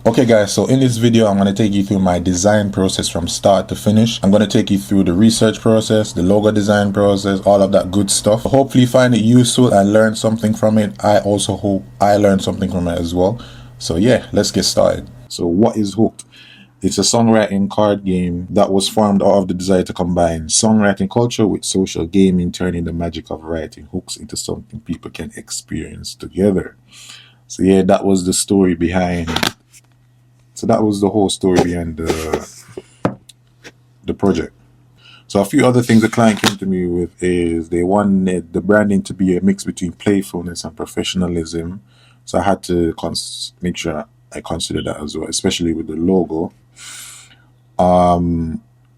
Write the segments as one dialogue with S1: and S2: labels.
S1: Okay guys, so in this video I'm going to take you through my design process from start to finish. I'm going to take you through the research process, the logo design process, all of that good stuff. Hopefully you find it useful and learn something from it. I also hope I learned something from it as well. So yeah, let's get started. So what is Hooked? It's a songwriting card game that was formed out of the desire to combine songwriting culture with social gaming, turning the magic of writing hooks into something people can experience together. So yeah, that was the story behind So that was the whole story behind the project. So a few other things the client came to me with is they wanted the branding to be a mix between playfulness and professionalism. So I had to make sure I consider that as well, especially with the logo.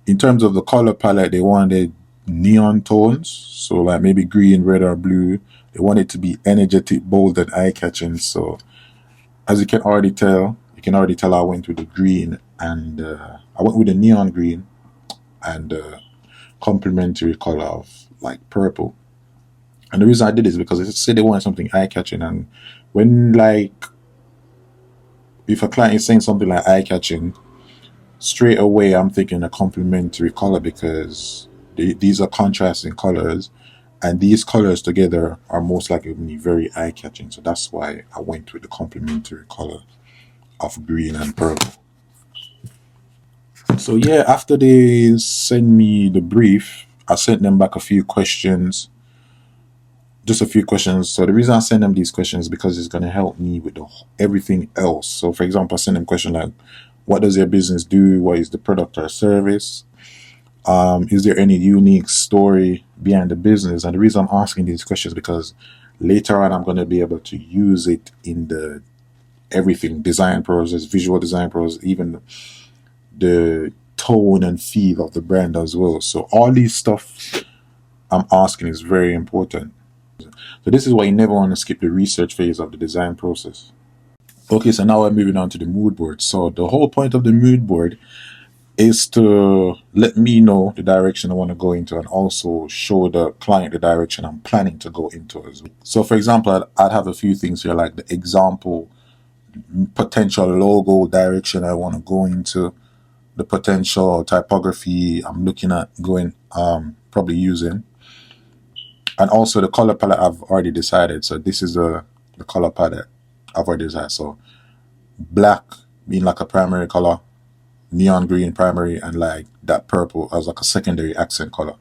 S1: In terms of the color palette, they wanted neon tones, so like maybe green, red, or blue. They want it to be energetic, bold, and eye-catching. So as you can already tell I went with the green, and I went with the neon green and complementary color of like purple. And the reason I did is because they said they wanted something eye-catching, and when like if a client is saying something like eye-catching, straight away I'm thinking a complementary color because these are contrasting colors, and these colors together are most likely to be very eye-catching. So that's why I went with the complementary color of green and purple. So yeah, after they sent me the brief, I sent them back a few questions, just a few questions. So the reason I send them these questions is because it's going to help me with everything else. So for example, I send them question like, what does your business do? What is the product or service? Is there any unique story behind the business? And the reason I'm asking these questions is because later on I'm going to be able to use it in the everything design process, visual design process, even the tone and feel of the brand as well. So all these stuff I'm asking is very important. So this is why you never want to skip the research phase of the design process. Okay, so now we're moving on to the mood board. So the whole point of the mood board is to let me know the direction I want to go into and also show the client the direction I'm planning to go into as well. So for example, I'd have a few things here like the example potential logo direction I want to go into, the potential typography I'm looking at going probably using, and also the color palette I've already decided. So this is the color palette I've already decided. So black being like a primary color, neon green primary, and like that purple as like a secondary accent color.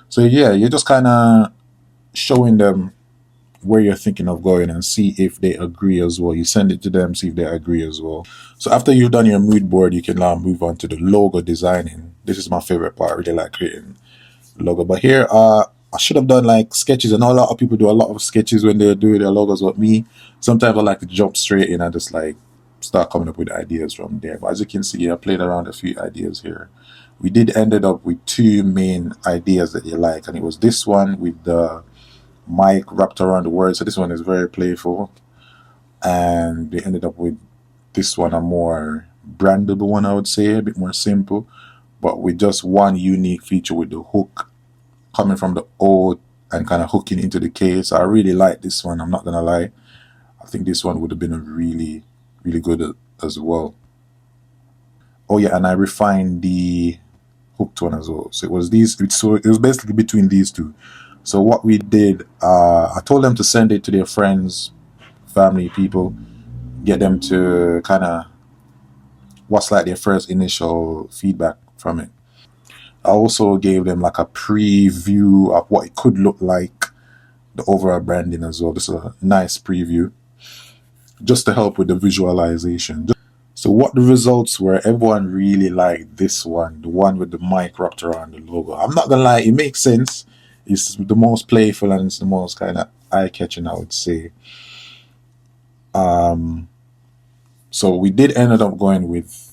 S1: So yeah, you're just kind of showing them where you're thinking of going and see if they agree as well. You send it to them, see if they agree as well. So after you've done your mood board, you can now move on to the logo designing. This is my favorite part. I really like creating logo. But here, I should have done like sketches. I know a lot of people do a lot of sketches when they're doing their logos. But me, sometimes I like to jump straight in and just like start coming up with ideas from there. But as you can see, I played around a few ideas here. We did ended up with two main ideas that you like, and it was this one with the mic wrapped around the word. So this one is very playful, and we ended up with this one, a more brandable one, I would say, a bit more simple, but with just one unique feature with the hook coming from the O and kind of hooking into the K. So I really like this one. I'm not gonna lie. I think this one would have been a really, really good as well. Oh yeah, and I refined the hooked one as well. So it was so it was basically between these two. So what we did, I told them to send it to their friends, family, people, get them to kind of what's like their first initial feedback from it. I also gave them like a preview of what it could look like, the overall branding as well. Just a nice preview, just to help with the visualization. So what the results were, everyone really liked this one, the one with the mic wrapped around the logo. I'm not gonna lie, it makes sense. It's the most playful and it's the most kind of eye-catching, I would say. So we did end up going with,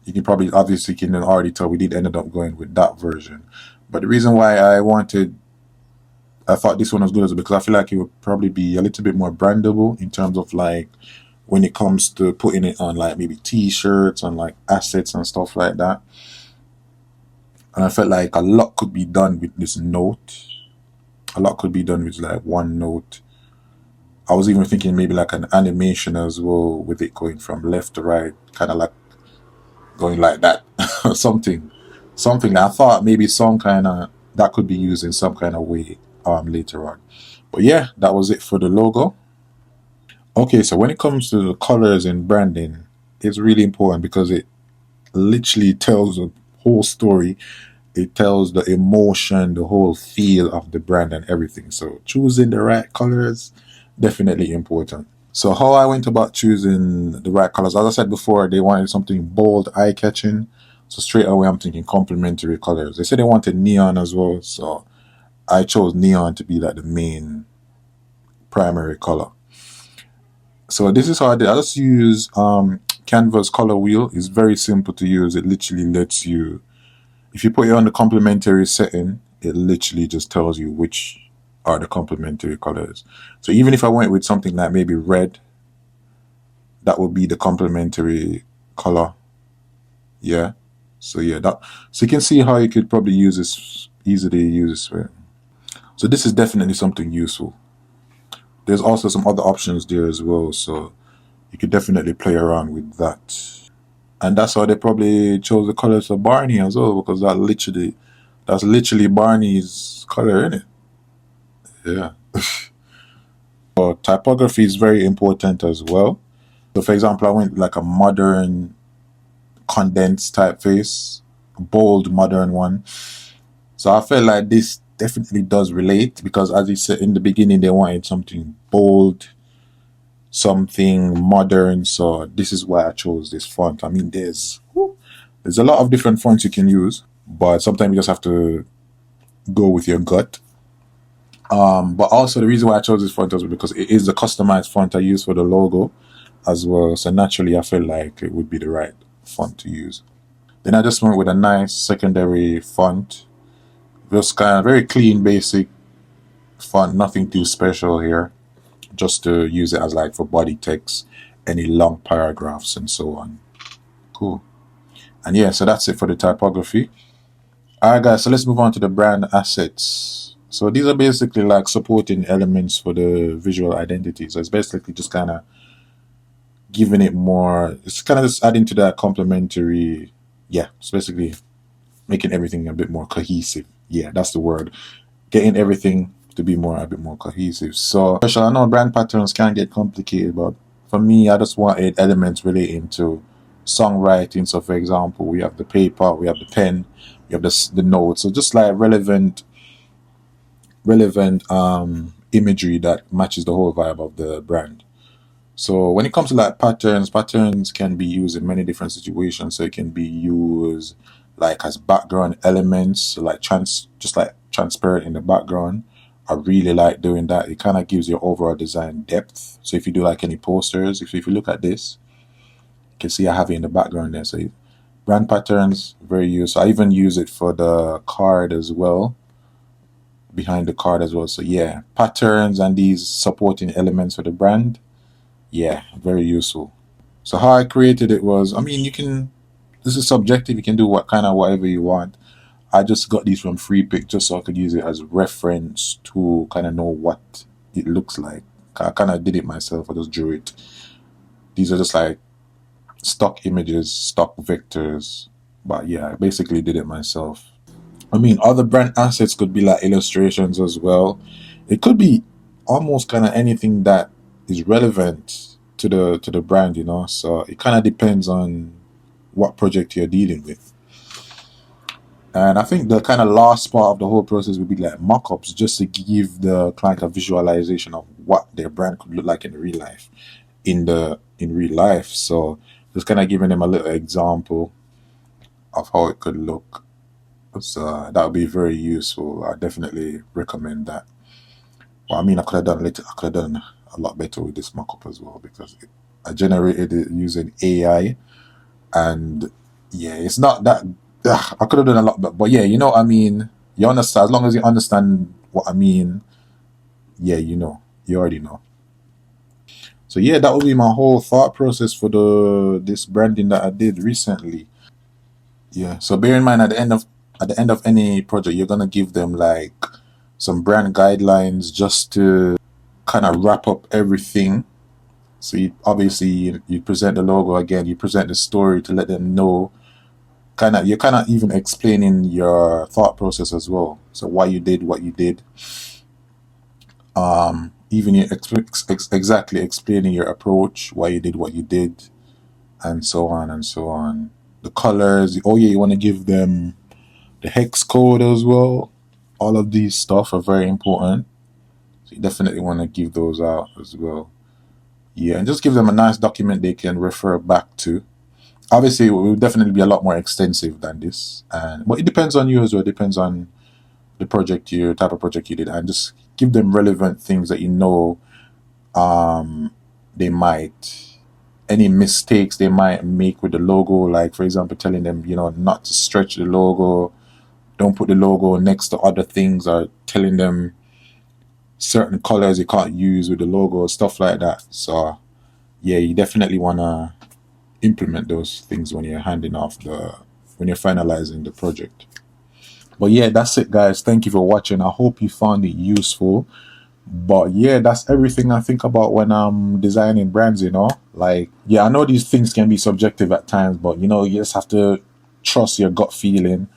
S1: you can probably obviously can already tell we did end up going with that version. But the reason why I thought this one was good is because I feel like it would probably be a little bit more brandable in terms of like when it comes to putting it on like maybe t-shirts and like assets and stuff like that. And I felt like a lot could be done with this note. A lot could be done with like one note. I was even thinking maybe like an animation as well, with it going from left to right, kind of like going like that, something, something. I thought maybe some kind of that could be used in some kind of way later on. But yeah, that was it for the logo. Okay, so when it comes to the colors and branding, it's really important because it literally tells a whole story. It tells the emotion, the whole feel of the brand and everything. So choosing the right colors, definitely important. So how I went about choosing the right colors, as I said before, they wanted something bold, eye-catching. So straight away, I'm thinking complementary colors. They said they wanted neon as well, so I chose neon to be like the main primary color. So this is how I did. I just use Canva's color wheel. It's very simple to use. It literally lets you, if you put it on the complementary setting, it literally just tells you which are the complementary colors. So even if I went with something like maybe red, that would be the complementary color. Yeah. So yeah, that, so you can see how you could probably use this, easily use this way. So this is definitely something useful. There's also some other options there as well, so you could definitely play around with that. And that's how they probably chose the colors for Barney as well, because that's literally Barney's color in it. Yeah. So typography is very important as well. So for example, I went like a modern condensed typeface, bold modern one. So I felt like this definitely does relate because, as you said in the beginning, they wanted something bold, something modern. So this is why I chose this font. I mean, there's a lot of different fonts you can use, but sometimes you just have to go with your gut. But also the reason why I chose this font was because it is the customized font I use for the logo as well. So naturally, I felt like it would be the right font to use. Then I just went with a nice secondary font, just kind of very clean, basic font, nothing too special here. Just to use it as like for body text, any long paragraphs and so on. Cool. And yeah, so that's it for the typography. All right, guys. So let's move on to the brand assets. So these are basically like supporting elements for the visual identity. So it's basically just kind of giving it more. It's kind of just adding to that complementary. Yeah, it's basically making everything a bit more cohesive. Yeah, that's the word. Getting everything to be more a bit more cohesive. So, special. I know brand patterns can get complicated, but for me, I just wanted elements relating to songwriting. So, for example, we have the paper, we have the pen, we have the notes. So, just like relevant imagery that matches the whole vibe of the brand. So when it comes to like patterns can be used in many different situations. So it can be used like as background elements, so like just like transparent in the background. I really like doing that. It kind of gives your overall design depth. So if you do like any posters, if you look at this, you can see I have it in the background there. So brand patterns, very useful. I even use it for the card as well, behind the card as well. So yeah, patterns and these supporting elements for the brand, yeah, very useful. So how I created it was, I mean, you can, this is subjective. You can do what kind of whatever you want. I just got these from Free Pick just so I could use it as reference to kind of know what it looks like. I kind of did it myself. I just drew it. These are just like stock images, stock vectors. But yeah, I basically did it myself. I mean, other brand assets could be like illustrations as well. It could be almost kind of anything that is relevant to the brand, you know. So it kind of depends on what project you're dealing with. And I think the kind of last part of the whole process would be like mock-ups, just to give the client a visualization of what their brand could look like in real life, in real life. So just kind of giving them a little example of how it could look. So that would be very useful. I definitely recommend that. Well, I mean, I could have done a lot better with this mockup as well because I generated it using AI, and yeah, it's not that. I could have done a lot, but yeah, you know what I mean. You understand? As long as you understand what I mean, yeah, you know, you already know. So yeah, that would be my whole thought process for the this branding that I did recently. Yeah. So bear in mind, at the end of any project, you're gonna give them like some brand guidelines just to kind of wrap up everything. So you obviously you present the logo again, you present the story to let them know. You're kind of even explaining your thought process as well. So why you did what you did. Even you exactly explaining your approach, why you did what you did, and so on and so on. The colors. Oh yeah, you want to give them the hex code as well. All of these stuff are very important. So you definitely want to give those out as well. Yeah, and just give them a nice document they can refer back to. Obviously, it will definitely be a lot more extensive than this, but it depends on you as well. It depends on the project, you type of project you did, and just give them relevant things that you know they might, any mistakes they might make with the logo. Like for example, telling them not to stretch the logo, don't put the logo next to other things, or telling them certain colors you can't use with the logo, stuff like that. So yeah, you definitely want to implement those things when you're when you're finalizing the project. But yeah, that's it guys, thank you for watching. I hope you found it useful. But yeah, that's everything I think about when I'm designing brands. Like, yeah, I know these things can be subjective at times, but you just have to trust your gut feeling.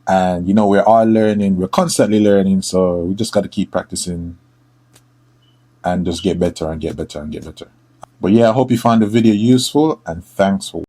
S1: And we're all learning, we're constantly learning, so we just got to keep practicing and just get better and get better and get better. But yeah, I hope you found the video useful, and thanks for